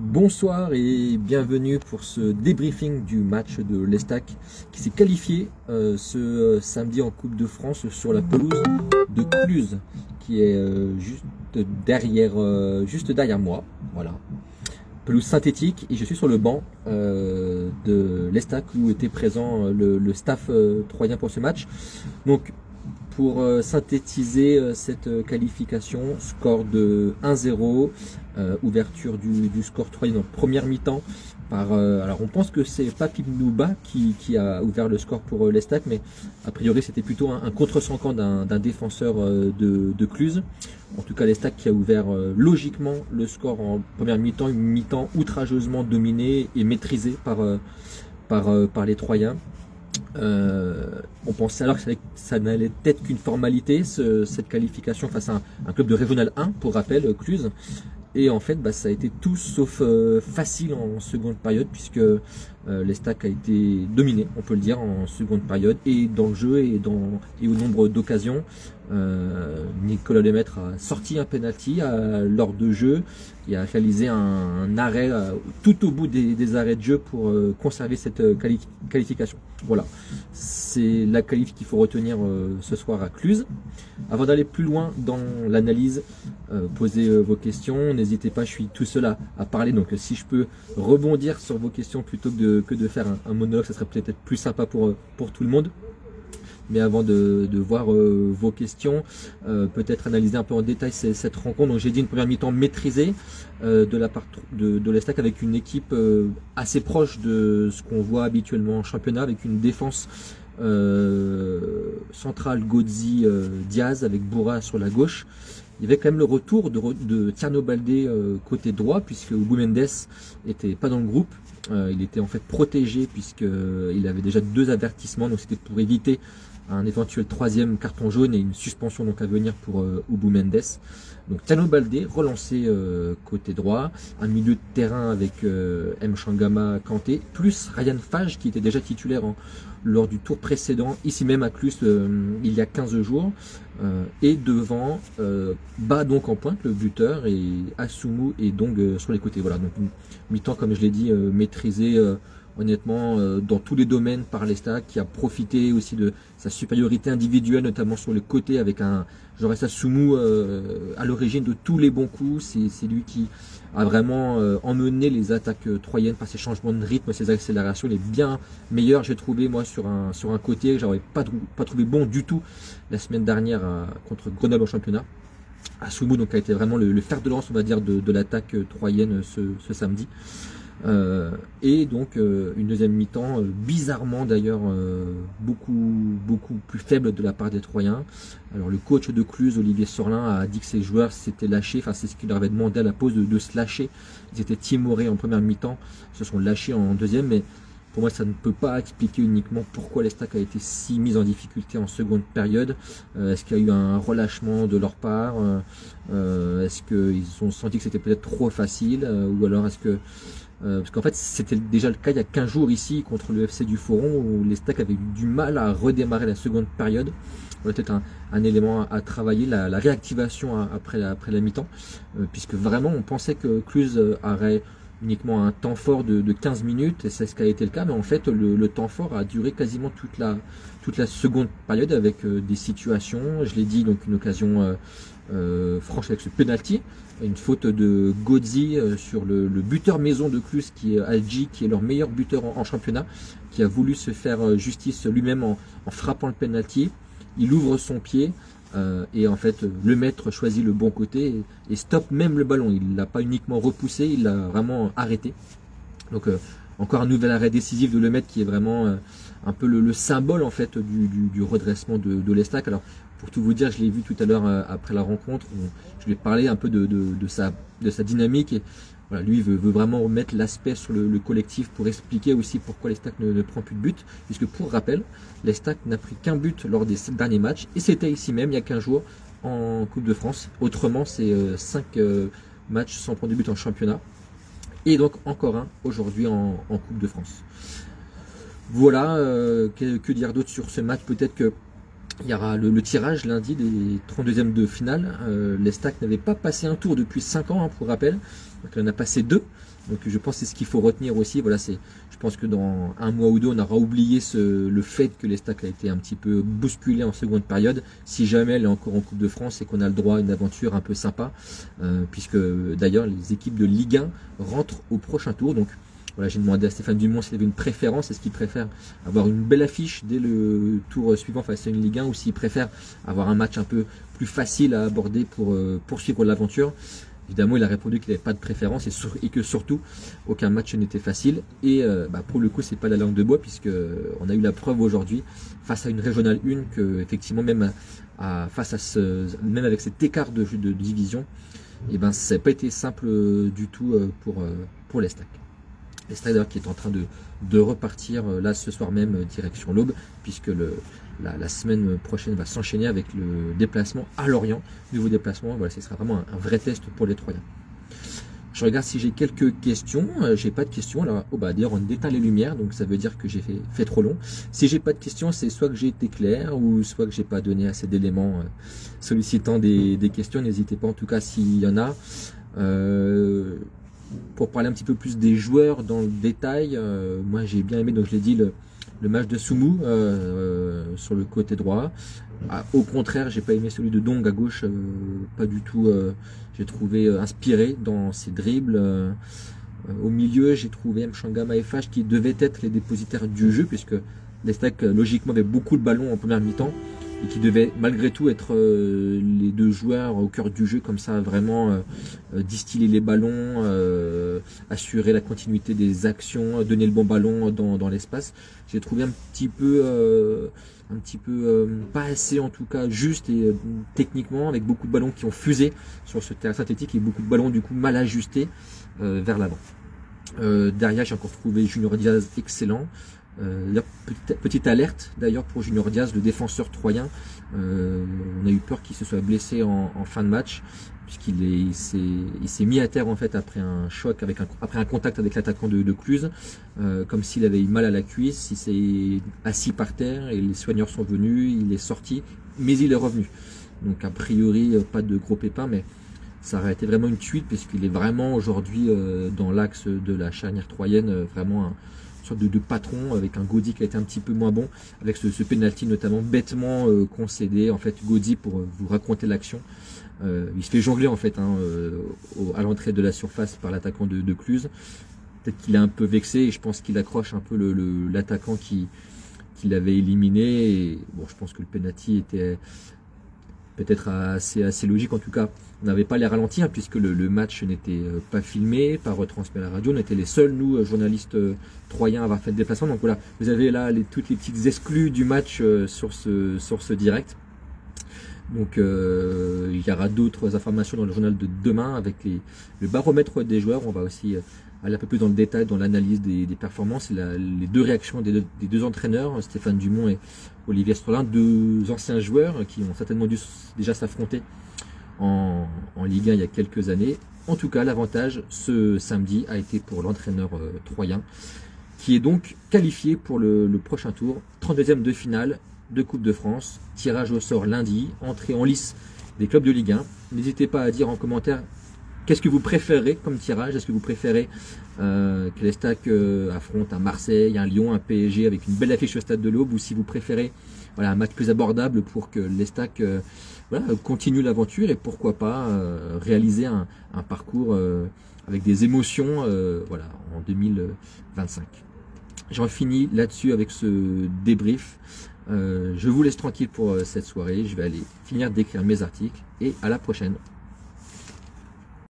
Bonsoir et bienvenue pour ce débriefing du match de l'Estac qui s'est qualifié ce samedi en Coupe de France sur la pelouse de Cluse qui est juste derrière moi. Voilà, pelouse synthétique, et je suis sur le banc de l'Estac où était présent le staff troyen pour ce match. Donc pour synthétiser cette qualification, score de 1-0, ouverture du score troyen en première mi-temps par, alors on pense que c'est Papy Nouba qui a ouvert le score pour l'Estac, mais a priori c'était plutôt un contre-sancan d'un défenseur de Cluse. En tout cas l'Estac qui a ouvert logiquement le score en première mi-temps, une mi-temps outrageusement dominée et maîtrisée par les Troyens. On pensait alors que ça n'allait être qu'une formalité, cette qualification face à un club de Régional 1, pour rappel, Cluse. Et en fait, ça a été tout sauf facile en seconde période, puisque l'Estac a été dominé, on peut le dire, en seconde période, et dans le jeu et au nombre d'occasions. Nicolas Lemaître a sorti un penalty lors de jeu et a réalisé un arrêt tout au bout des arrêts de jeu pour conserver cette qualification. Voilà, c'est la qualif qu'il faut retenir ce soir à Cluse. Avant d'aller plus loin dans l'analyse, posez vos questions, n'hésitez pas, je suis tout seul à parler, donc si je peux rebondir sur vos questions plutôt que de faire un monologue, ça serait peut-être plus sympa pour tout le monde. Mais avant de voir vos questions, peut-être analyser un peu en détail cette rencontre. Donc j'ai dit une première mi-temps maîtrisée de la part de l'Estac, avec une équipe assez proche de ce qu'on voit habituellement en championnat, avec une défense centrale Gozzi Diaz avec Boura sur la gauche. Il y avait quand même le retour de Tierno Baldé côté droit, puisque Hugo Mendes n'était pas dans le groupe. Il était en fait protégé puisqu'il avait déjà 2 avertissements, donc c'était pour éviter un éventuel 3e carton jaune et une suspension donc à venir pour Hugo Mendes. Donc Tierno Baldé relancé côté droit, un milieu de terrain avec Mchangama Kanté, plus Ryan Fage qui était déjà titulaire lors du tour précédent, ici même à Cluse il y a 15 jours. Et devant, donc en pointe le buteur, et Assoumou et donc sur les côtés. Voilà, donc une mi-temps, comme je l'ai dit, maîtrisée honnêtement dans tous les domaines par l'Estac, qui a profité aussi de sa supériorité individuelle, notamment sur le côté, avec un Joris Assoumou à l'origine de tous les bons coups. C'est lui qui a vraiment emmené les attaques troyennes par ses changements de rythme, ses accélérations. Il est bien meilleur, j'ai trouvé, moi, sur un côté que j'aurais pas trouvé bon du tout la semaine dernière contre Grenoble en championnat. Assoumou donc a été vraiment le fer de lance, on va dire, de l'attaque troyenne ce samedi. Et donc une deuxième mi-temps bizarrement d'ailleurs beaucoup plus faible de la part des Troyens. Alors le coach de Cluse, Olivier Sorlin, a dit que ses joueurs s'étaient lâchés, enfin c'est ce qu'il leur avait demandé à la pause, de se lâcher. Ils étaient timorés en première mi-temps, se sont lâchés en deuxième, mais pour moi ça ne peut pas expliquer uniquement pourquoi l'Estac a été si mise en difficulté en seconde période. Est-ce qu'il y a eu un relâchement de leur part, est-ce qu'ils ont senti que c'était peut-être trop facile, ou alors est-ce que parce qu'en fait c'était déjà le cas il y a 15 jours ici contre le FC du Foron, où l'Estac avait eu du mal à redémarrer la seconde période. Peut-être un élément à travailler, la réactivation après la mi-temps, puisque vraiment on pensait que Cluse aurait uniquement un temps fort de 15 minutes, et c'est ce qui a été le cas, mais en fait le temps fort a duré quasiment toute la seconde période, avec des situations, je l'ai dit, donc une occasion franche avec ce penalty, une faute de Gozzi sur le buteur maison de Cluse, qui est Algi, qui est leur meilleur buteur en championnat, qui a voulu se faire justice lui-même en frappant le penalty. Il ouvre son pied et en fait Lemaître choisit le bon côté et stoppe même le ballon. Il l'a pas uniquement repoussé, il l'a vraiment arrêté. Donc encore un nouvel arrêt décisif de Lemaître, qui est vraiment un peu le symbole en fait du redressement de l'Estac. Alors pour tout vous dire, je l'ai vu tout à l'heure après la rencontre, je lui ai parlé un peu de sa dynamique, et voilà, lui veut vraiment remettre l'aspect sur le collectif pour expliquer aussi pourquoi l'Estac ne prend plus de but, puisque pour rappel, l'Estac n'a pris qu'un but lors des 7 derniers matchs, et c'était ici même il y a 15 jours en Coupe de France. Autrement, c'est 5 matchs sans prendre de but en championnat, et donc encore un aujourd'hui en Coupe de France. Voilà, que dire d'autre sur ce match? Peut-être que Il y aura le tirage lundi des 32e de finale. L'Estac n'avait pas passé un tour depuis 5 ans, hein, pour rappel. Donc elle en a passé 2. Donc je pense que c'est ce qu'il faut retenir aussi. Voilà, je pense que dans un mois ou deux, on aura oublié le fait que l'Estac a été un petit peu bousculé en seconde période. Si jamais elle est encore en Coupe de France et qu'on a le droit à une aventure un peu sympa. Puisque d'ailleurs les équipes de Ligue 1 rentrent au prochain tour. Donc voilà, j'ai demandé à Stéphane Dumont s'il avait une préférence, est-ce qu'il préfère avoir une belle affiche dès le tour suivant face à une Ligue 1 ou s'il préfère avoir un match un peu plus facile à aborder pour poursuivre l'aventure. Évidemment, il a répondu qu'il n'avait pas de préférence et que surtout, aucun match n'était facile. Et pour le coup, c'est pas la langue de bois puisque on a eu la preuve aujourd'hui face à une régionale 1 que effectivement même même avec cet écart de division, ça n'a pas été simple du tout pour l'Estac. L'Estac d'ailleurs qui est en train de repartir là ce soir même direction l'Aube, puisque la semaine prochaine va s'enchaîner avec le déplacement à Lorient. Nouveau déplacement, voilà, ce sera vraiment un vrai test pour les Troyens. Je regarde si j'ai quelques questions. J'ai pas de questions. Alors, d'ailleurs, on éteint les lumières, donc ça veut dire que j'ai fait trop long. Si j'ai pas de questions, c'est soit que j'ai été clair, ou soit que j'ai pas donné assez d'éléments sollicitant des questions. N'hésitez pas en tout cas s'il y en a. Pour parler un petit peu plus des joueurs dans le détail, moi j'ai bien aimé, donc je l'ai dit, le match de Soumou sur le côté droit. Au contraire, j'ai pas aimé celui de Dong à gauche, pas du tout. J'ai trouvé inspiré dans ses dribbles. Au milieu, j'ai trouvé Mchangama et Fache qui devaient être les dépositaires du jeu, puisque l'Estac logiquement avait beaucoup de ballons en première mi-temps et qui devaient malgré tout être les deux joueurs au cœur du jeu, comme ça vraiment distiller les ballons, assurer la continuité des actions, donner le bon ballon dans l'espace. J'ai trouvé un petit peu pas assez en tout cas juste et techniquement, avec beaucoup de ballons qui ont fusé sur ce terrain synthétique et beaucoup de ballons du coup mal ajustés vers l'avant. Derrière, j'ai encore trouvé Junior Diaz excellent. Petite alerte d'ailleurs pour Junior Diaz, le défenseur troyen. On a eu peur qu'il se soit blessé en fin de match, puisqu'il s'est mis à terre en fait après un choc, après un contact avec l'attaquant de Cluse, comme s'il avait eu mal à la cuisse. Il s'est assis par terre et les soigneurs sont venus, il est sorti, mais il est revenu. Donc a priori pas de gros pépins, mais ça aurait été vraiment une tuile, puisqu'il est vraiment aujourd'hui dans l'axe de la charnière troyenne, vraiment sorte de patron, avec un Gaudi qui a été un petit peu moins bon, avec ce penalty notamment bêtement concédé en fait Gaudi, pour vous raconter l'action. Il se fait jongler en fait à l'entrée de la surface par l'attaquant de Cluse. Peut-être qu'il est un peu vexé et je pense qu'il accroche un peu l'attaquant qui l'avait éliminé. Et, bon, je pense que le penalty était peut-être assez logique. En tout cas, on n'avait pas les ralentis, hein, puisque le match n'était pas filmé, pas retransmis à la radio. On était les seuls, nous, journalistes troyens, à avoir fait le déplacement. Donc voilà, vous avez là toutes les petites exclus du match sur ce direct. Donc il y aura d'autres informations dans le journal de demain avec le baromètre des joueurs. On va aussi aller un peu plus dans le détail, dans l'analyse des performances et les deux réactions des deux entraîneurs, Stéphane Dumont et Olivier Strolin, deux anciens joueurs qui ont certainement dû déjà s'affronter en Ligue 1 il y a quelques années. En tout cas, l'avantage ce samedi a été pour l'entraîneur troyen, qui est donc qualifié pour le prochain tour, 32e de finale de Coupe de France, tirage au sort lundi, entrée en lice des clubs de Ligue 1. N'hésitez pas à dire en commentaire qu'est-ce que vous préférez comme tirage. Est-ce que vous préférez que l'Estac affronte un Marseille, un Lyon, un PSG avec une belle affiche au stade de l'Aube, ou si vous préférez un match plus abordable pour que l'Estac continue l'aventure et pourquoi pas réaliser un parcours avec des émotions en 2025. J'en finis là-dessus avec ce débrief. Je vous laisse tranquille pour cette soirée. Je vais aller finir d'écrire mes articles et à la prochaine.